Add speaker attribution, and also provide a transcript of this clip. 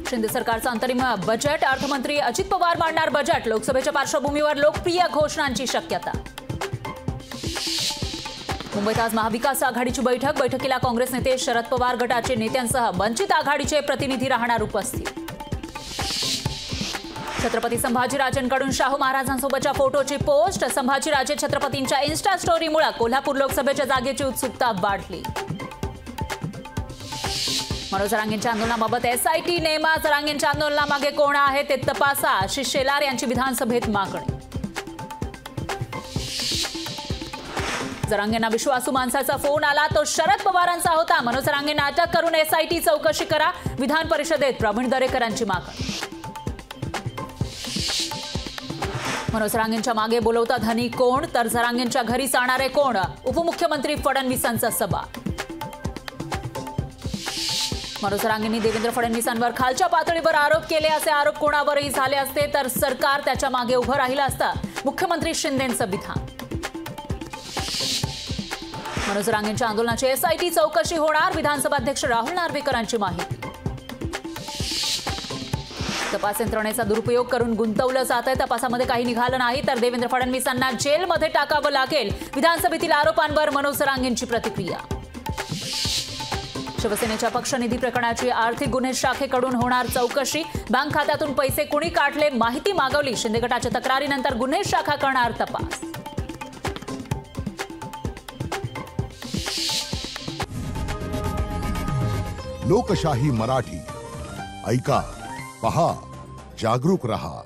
Speaker 1: शिंदे सरकारचं अंतरिम बजेट, अर्थमंत्री अजित पवार मांडणार बजेट. लोकसभेच्या पार्श्वभूमीवर लोकप्रिय घोषणांची शक्यता. मुंबईत आज महाविकास आघाडीची बैठकीला काँग्रेस नेते शरद पवार गटाचे नेत्यांसह वंचित आघाडीचे प्रतिनिधी राहणार उपस्थित. छत्रपती संभाजीराजेंकडून शाहू महाराजांसोबतच्या फोटोची पोस्ट. संभाजीराजे छत्रपतींच्या इन्स्टा स्टोरीमुळे कोल्हापूर लोकसभेच्या जागेची उत्सुकता वाढली. मनोज जरांगेंच्या आंदोलनाबाबत एसआयटी नेमा. जरांगेंच्या आंदोलनामागे कोण आहे ते तपासा, आशिष शेलार यांची विधानसभेत मागणी. जरांगेंना विश्वासू माणसाचा फोन आला, तो शरद पवारांचा होता. मनोज जरांगेंना अटक करून एसआयटी चौकशी करा, विधान परिषदेत प्रवीण दरेकरांची मागणी. मनोज जरांगेंच्या मागे बोलवता धनी कोण, तर जरांगेंच्या घरी जाणारे कोण. उपमुख्यमंत्री फडणवीसांचा सवाल. मनोज जरांगेंनी देवेंद्र फडणवीसांवर खालच्या पातळीवर आरोप केले. असे आरोप कोणावरही झाले असते तर सरकार त्याच्या मागे उभं राहिलं असतं, मुख्यमंत्री शिंदेंचं विधान. मनोज जरांगेंच्या आंदोलनाची एसआयटी चौकशी होणार, विधानसभा अध्यक्ष राहुल नार्वेकरांची माहिती. तपास यंत्रणेचा दुरुपयोग करून गुंतवलं जात आहे, तपासामध्ये काही निघालं नाही तर देवेंद्र फडणवीसांना जेलमध्ये टाकावं लागेल. विधानसभेतील आरोपांवर मनोज जरांगेंची प्रतिक्रिया. शिवसेनेच्या पक्षनिधी प्रकरणाची आर्थिक गुन्हे शाखेकडून होणार चौकशी. बँक खात्यातून पैसे कुणी काढले माहिती मागवली. शिंदे गटाच्या तक्रारीनंतर गुन्हे शाखा करणार तपास.
Speaker 2: लोकशाही मराठी ऐका, पहा, जागरूक रहा.